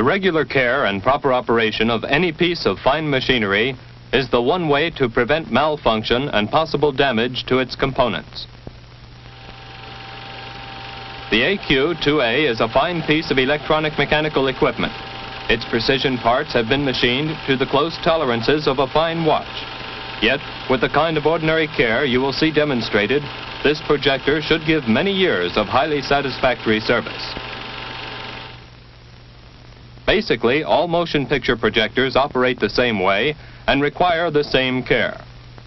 The regular care and proper operation of any piece of fine machinery is the one way to prevent malfunction and possible damage to its components. The AQ-2A is a fine piece of electronic mechanical equipment. Its precision parts have been machined to the close tolerances of a fine watch. Yet, with the kind of ordinary care you will see demonstrated, this projector should give many years of highly satisfactory service. Basically, all motion picture projectors operate the same way and require the same care.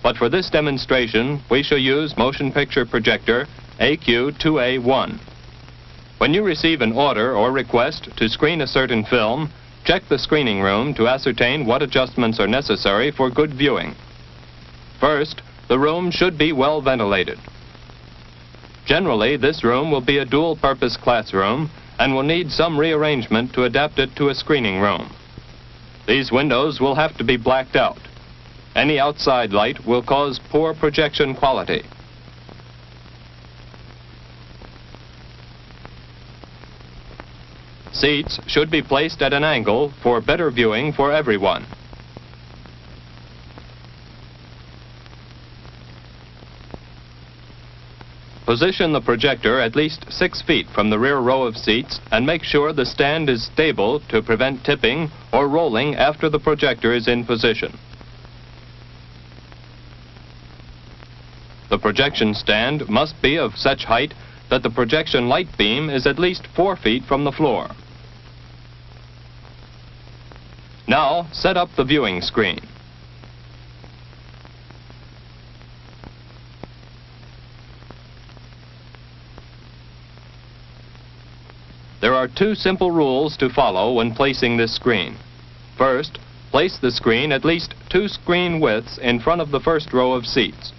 But for this demonstration, we shall use motion picture projector AQ-2A1. When you receive an order or request to screen a certain film, check the screening room to ascertain what adjustments are necessary for good viewing. First, the room should be well ventilated. Generally, this room will be a dual-purpose classroom and will need some rearrangement to adapt it to a screening room. These windows will have to be blacked out. Any outside light will cause poor projection quality. Seats should be placed at an angle for better viewing for everyone. Position the projector at least 6 feet from the rear row of seats and make sure the stand is stable to prevent tipping or rolling after the projector is in position. The projection stand must be of such height that the projection light beam is at least 4 feet from the floor. Now, set up the viewing screen. There are 2 simple rules to follow when placing this screen. First, place the screen at least 2 screen widths in front of the first row of seats.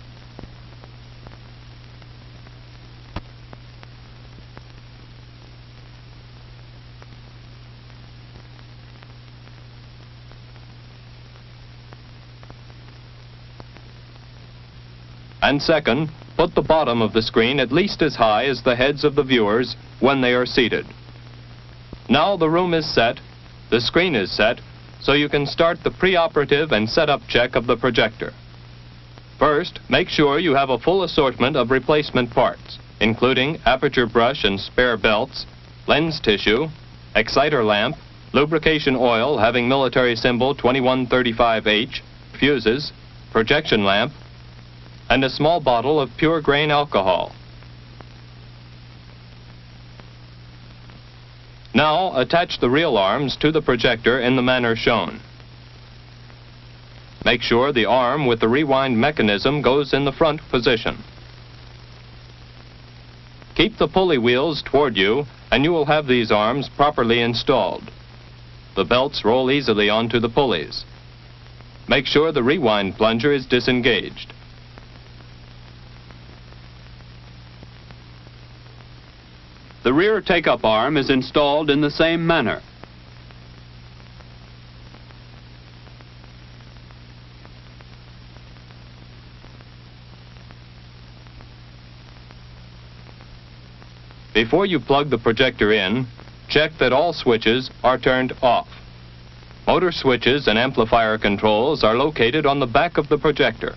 And second, put the bottom of the screen at least as high as the heads of the viewers when they are seated. Now the room is set, the screen is set, so you can start the preoperative and setup check of the projector. First, make sure you have a full assortment of replacement parts, including aperture brush and spare belts, lens tissue, exciter lamp, lubrication oil having military symbol 2135H, fuses, projection lamp, and a small bottle of pure grain alcohol. Now, attach the reel arms to the projector in the manner shown. Make sure the arm with the rewind mechanism goes in the front position. Keep the pulley wheels toward you, and you will have these arms properly installed. The belts roll easily onto the pulleys. Make sure the rewind plunger is disengaged. The rear take-up arm is installed in the same manner. Before you plug the projector in, check that all switches are turned off. Motor switches and amplifier controls are located on the back of the projector.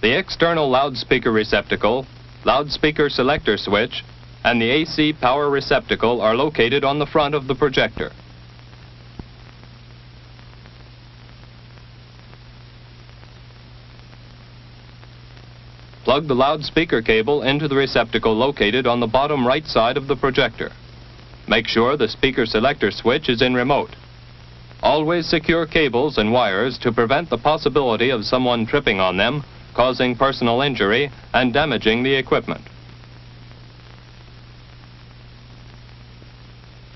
The external loudspeaker receptacle, loudspeaker selector switch, and the AC power receptacle are located on the front of the projector. Plug the loudspeaker cable into the receptacle located on the bottom right side of the projector. Make sure the speaker selector switch is in remote. Always secure cables and wires to prevent the possibility of someone tripping on them, causing personal injury and damaging the equipment.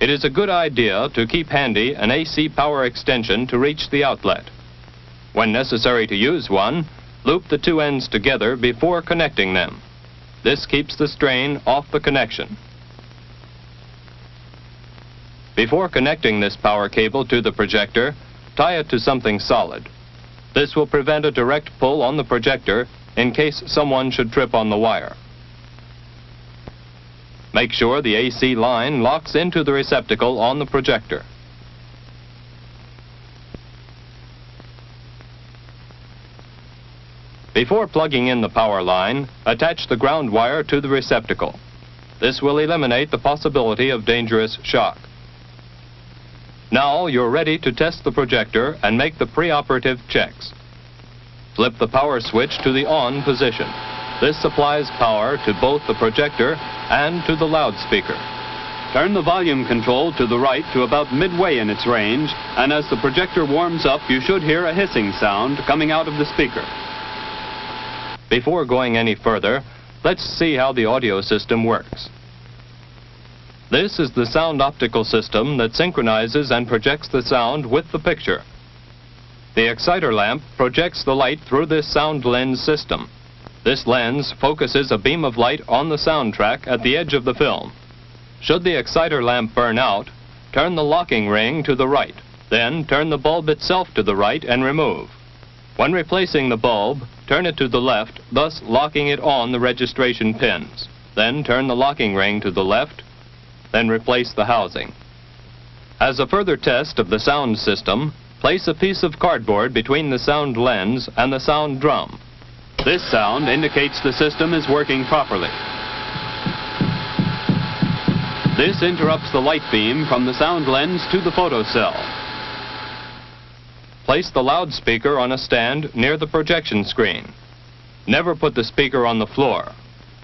It is a good idea to keep handy an AC power extension to reach the outlet. When necessary to use one, loop the 2 ends together before connecting them. This keeps the strain off the connection. Before connecting this power cable to the projector, tie it to something solid. This will prevent a direct pull on the projector in case someone should trip on the wire. Make sure the AC line locks into the receptacle on the projector. Before plugging in the power line, attach the ground wire to the receptacle. This will eliminate the possibility of dangerous shock. Now you're ready to test the projector and make the preoperative checks. Flip the power switch to the on position. This supplies power to both the projector and to the loudspeaker. Turn the volume control to the right to about midway in its range, and as the projector warms up, you should hear a hissing sound coming out of the speaker. Before going any further, let's see how the audio system works. This is the sound optical system that synchronizes and projects the sound with the picture. The exciter lamp projects the light through this sound lens system. This lens focuses a beam of light on the soundtrack at the edge of the film. Should the exciter lamp burn out, turn the locking ring to the right. Then turn the bulb itself to the right and remove. When replacing the bulb, turn it to the left, thus locking it on the registration pins. Then turn the locking ring to the left, then replace the housing. As a further test of the sound system, place a piece of cardboard between the sound lens and the sound drum. This sound indicates the system is working properly. This interrupts the light beam from the sound lens to the photocell. Place the loudspeaker on a stand near the projection screen. Never put the speaker on the floor.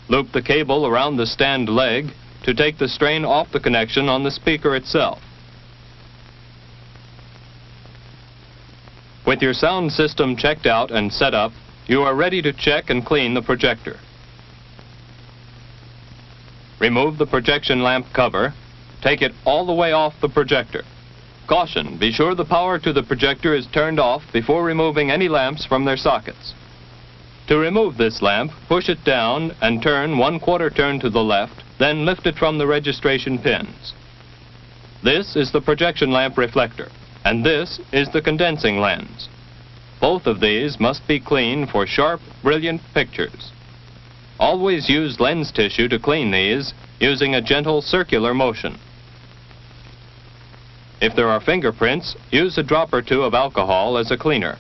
Loop the cable around the stand leg to take the strain off the connection on the speaker itself. With your sound system checked out and set up, you are ready to check and clean the projector. Remove the projection lamp cover. Take it all the way off the projector. Caution, be sure the power to the projector is turned off before removing any lamps from their sockets. To remove this lamp, push it down and turn 1/4 turn to the left, then lift it from the registration pins. This is the projection lamp reflector, and this is the condensing lens. Both of these must be clean for sharp, brilliant pictures. Always use lens tissue to clean these, using a gentle circular motion. If there are fingerprints, use a drop or two of alcohol as a cleaner.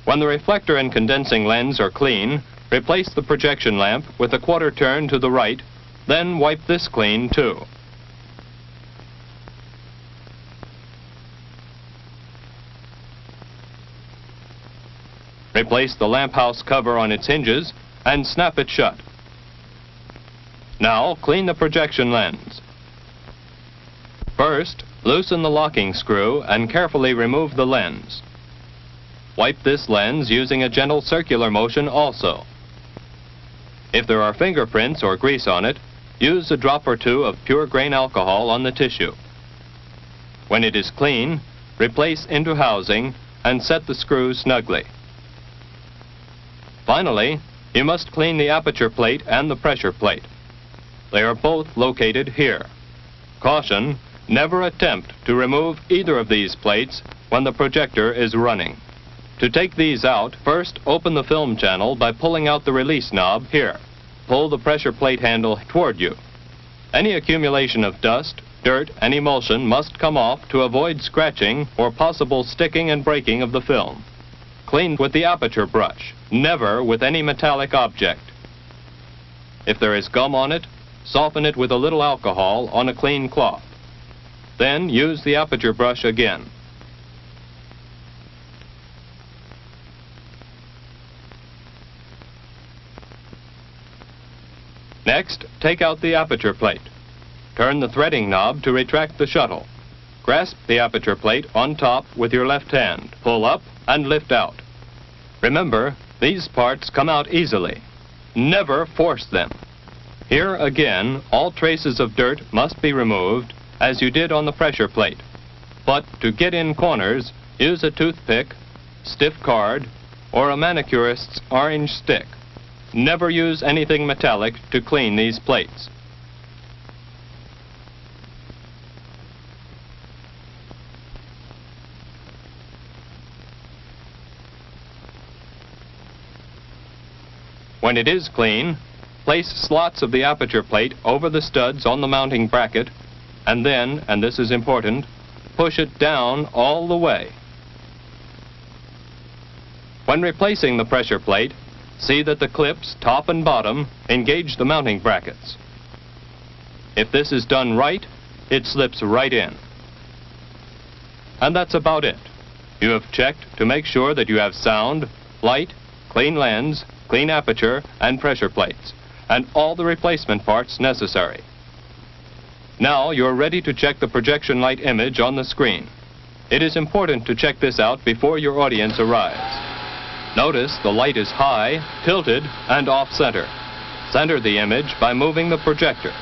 When the reflector and condensing lens are clean, replace the projection lamp with a 1/4 turn to the right, then wipe this clean too. Replace the lamp house cover on its hinges and snap it shut. Now clean the projection lens. First, loosen the locking screw and carefully remove the lens. Wipe this lens using a gentle circular motion also. If there are fingerprints or grease on it, use a drop or two of pure grain alcohol on the tissue. When it is clean, replace into housing and set the screw snugly. Finally, you must clean the aperture plate and the pressure plate. They are both located here. Caution, never attempt to remove either of these plates when the projector is running. To take these out, first open the film channel by pulling out the release knob here. Pull the pressure plate handle toward you. Any accumulation of dust, dirt, and emulsion must come off to avoid scratching or possible sticking and breaking of the film. Clean with the aperture brush, never with any metallic object. If there is gum on it, soften it with a little alcohol on a clean cloth. Then use the aperture brush again. Next, take out the aperture plate. Turn the threading knob to retract the shuttle. Grasp the aperture plate on top with your left hand. Pull up and lift out. Remember, these parts come out easily. Never force them. Here again, all traces of dirt must be removed, as you did on the pressure plate. But to get in corners, use a toothpick, stiff card, or a manicurist's orange stick. Never use anything metallic to clean these plates. When it is clean, place slots of the aperture plate over the studs on the mounting bracket, and then, and this is important, push it down all the way. When replacing the pressure plate, see that the clips, top and bottom, engage the mounting brackets. If this is done right, it slips right in. And that's about it. You have checked to make sure that you have sound, light, clean lens, clean aperture, and pressure plates, and all the replacement parts necessary. Now you're ready to check the projection light image on the screen. It is important to check this out before your audience arrives. Notice the light is high, tilted, and off-center. Center the image by moving the projector.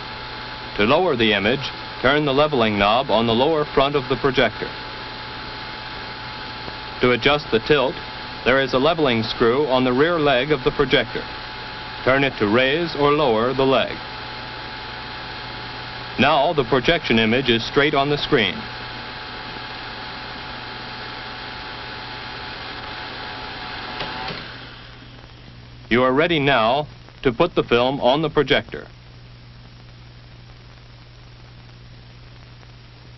To lower the image, turn the leveling knob on the lower front of the projector. To adjust the tilt, there is a leveling screw on the rear leg of the projector. Turn it to raise or lower the leg. Now the projection image is straight on the screen. You are ready now to put the film on the projector.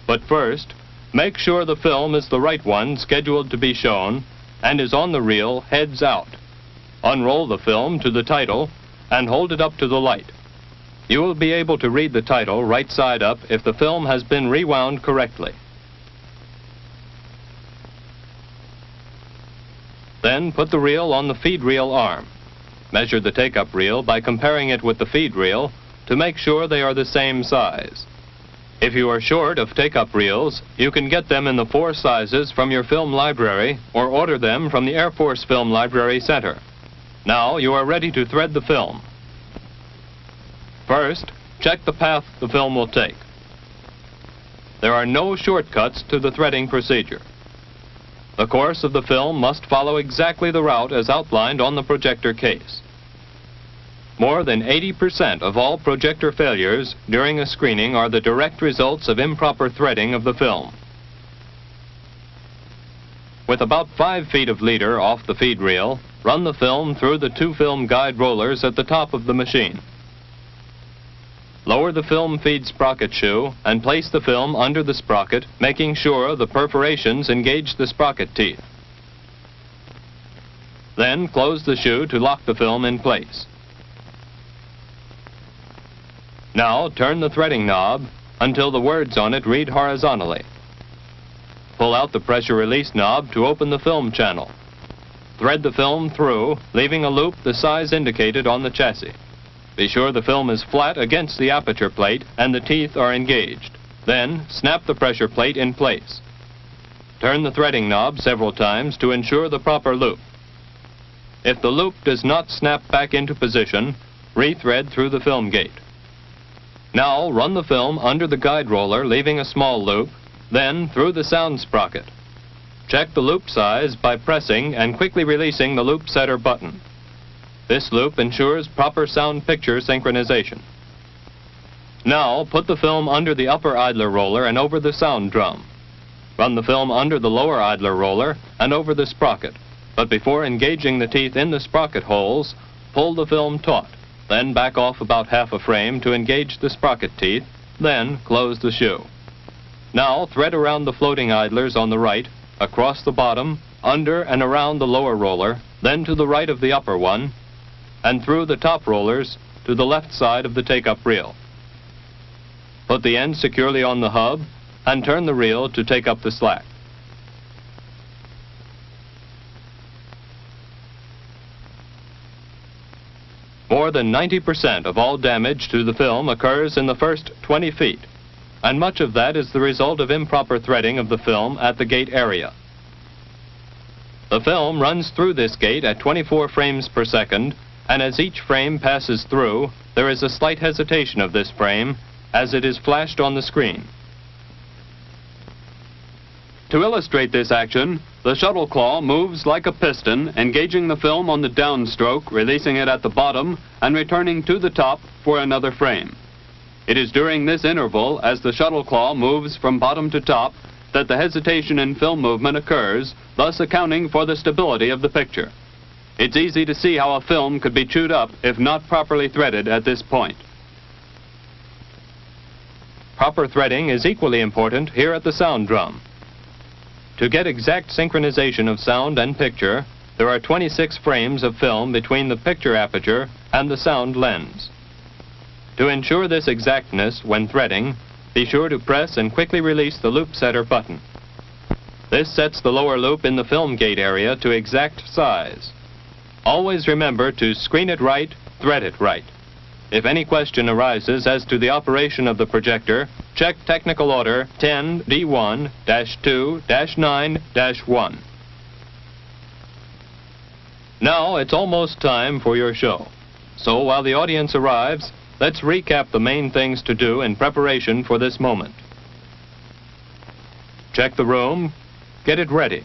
But first, make sure the film is the right one scheduled to be shown and is on the reel heads out. Unroll the film to the title and hold it up to the light. You will be able to read the title right side up if the film has been rewound correctly. Then put the reel on the feed reel arm. Measure the take-up reel by comparing it with the feed reel to make sure they are the same size. If you are short of take-up reels, you can get them in the 4 sizes from your film library or order them from the Air Force Film Library Center. Now you are ready to thread the film. First, check the path the film will take. There are no shortcuts to the threading procedure. The course of the film must follow exactly the route as outlined on the projector case. More than 80% of all projector failures during a screening are the direct results of improper threading of the film. With about 5 feet of leader off the feed reel, run the film through the 2 film guide rollers at the top of the machine. Lower the film feed sprocket shoe and place the film under the sprocket, making sure the perforations engage the sprocket teeth. Then close the shoe to lock the film in place. Now turn the threading knob until the words on it read horizontally. Pull out the pressure release knob to open the film channel. Thread the film through, leaving a loop the size indicated on the chassis. Be sure the film is flat against the aperture plate and the teeth are engaged. Then snap the pressure plate in place. Turn the threading knob several times to ensure the proper loop. If the loop does not snap back into position, rethread through the film gate. Now run the film under the guide roller, leaving a small loop, then through the sound sprocket. Check the loop size by pressing and quickly releasing the loop setter button. This loop ensures proper sound picture synchronization. Now put the film under the upper idler roller and over the sound drum. Run the film under the lower idler roller and over the sprocket, but before engaging the teeth in the sprocket holes, pull the film taut. Then back off about half a frame to engage the sprocket teeth, then close the shoe. Now thread around the floating idlers on the right, across the bottom, under and around the lower roller, then to the right of the upper one, and through the top rollers to the left side of the take-up reel. Put the end securely on the hub and turn the reel to take up the slack. More than 90% of all damage to the film occurs in the first 20 feet, and much of that is the result of improper threading of the film at the gate area. The film runs through this gate at 24 frames per second, and as each frame passes through, there is a slight hesitation of this frame as it is flashed on the screen. To illustrate this action, the shuttle claw moves like a piston, engaging the film on the downstroke, releasing it at the bottom, and returning to the top for another frame. It is during this interval, as the shuttle claw moves from bottom to top, that the hesitation in film movement occurs, thus accounting for the stability of the picture. It's easy to see how a film could be chewed up if not properly threaded at this point. Proper threading is equally important here at the sound drum. To get exact synchronization of sound and picture, there are 26 frames of film between the picture aperture and the sound lens. To ensure this exactness when threading, be sure to press and quickly release the loop setter button. This sets the lower loop in the film gate area to exact size. Always remember to screen it right, thread it right. If any question arises as to the operation of the projector, check Technical Order 10D1-2-9-1. Now it's almost time for your show. So while the audience arrives, let's recap the main things to do in preparation for this moment. Check the room, get it ready.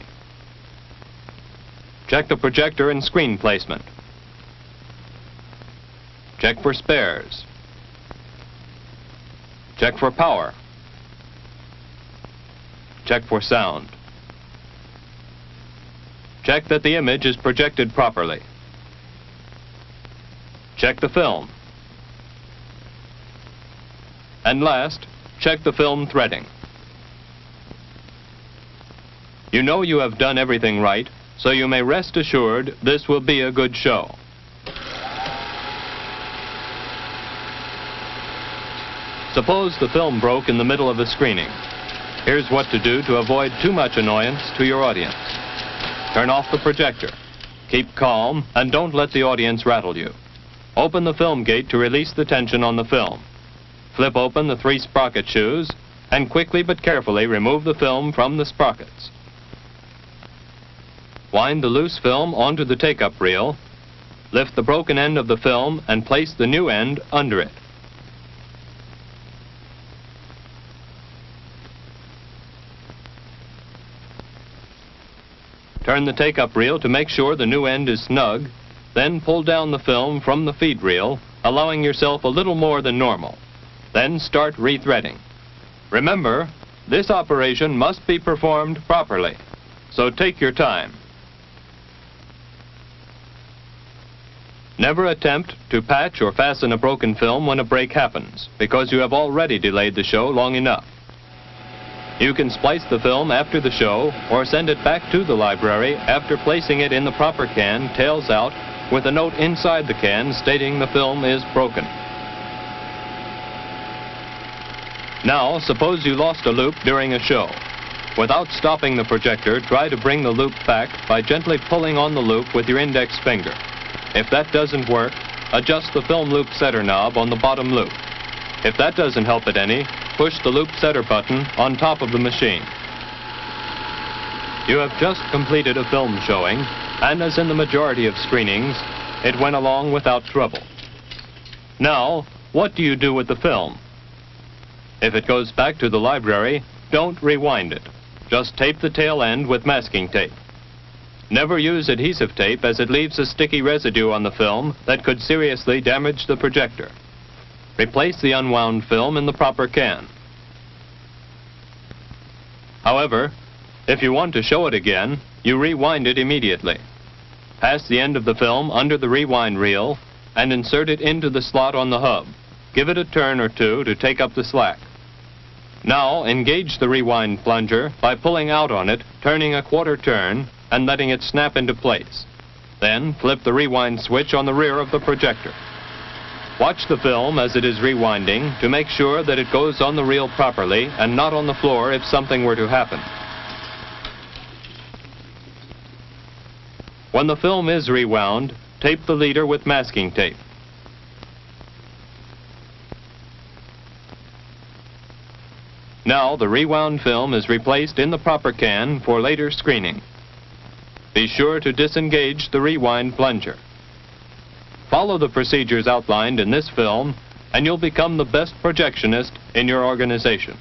Check the projector and screen placement. Check for spares. Check for power. Check for sound. Check that the image is projected properly. Check the film. And last, check the film threading. You know you have done everything right, so you may rest assured this will be a good show. Suppose the film broke in the middle of the screening. Here's what to do to avoid too much annoyance to your audience. Turn off the projector. Keep calm and don't let the audience rattle you. Open the film gate to release the tension on the film. Flip open the 3 sprocket shoes and quickly but carefully remove the film from the sprockets. Wind the loose film onto the take-up reel. Lift the broken end of the film and place the new end under it. Turn the take-up reel to make sure the new end is snug, then pull down the film from the feed reel, allowing yourself a little more than normal. Then start rethreading. Remember, this operation must be performed properly, so take your time. Never attempt to patch or fasten a broken film when a break happens, because you have already delayed the show long enough. You can splice the film after the show or send it back to the library after placing it in the proper can, tails out, with a note inside the can stating the film is broken. Now, suppose you lost a loop during a show. Without stopping the projector, try to bring the loop back by gently pulling on the loop with your index finger. If that doesn't work, adjust the film loop setter knob on the bottom loop. If that doesn't help it any, push the loop setter button on top of the machine. You have just completed a film showing, and as in the majority of screenings, it went along without trouble. Now, what do you do with the film? If it goes back to the library, don't rewind it. Just tape the tail end with masking tape. Never use adhesive tape as it leaves a sticky residue on the film that could seriously damage the projector. Replace the unwound film in the proper can. However, if you want to show it again, you rewind it immediately. Pass the end of the film under the rewind reel and insert it into the slot on the hub. Give it a turn or two to take up the slack. Now engage the rewind plunger by pulling out on it, turning a quarter turn, and letting it snap into place. Then flip the rewind switch on the rear of the projector. Watch the film as it is rewinding to make sure that it goes on the reel properly and not on the floor if something were to happen. When the film is rewound, tape the leader with masking tape. Now the rewound film is replaced in the proper can for later screening. Be sure to disengage the rewind plunger. Follow the procedures outlined in this film, and you'll become the best projectionist in your organization.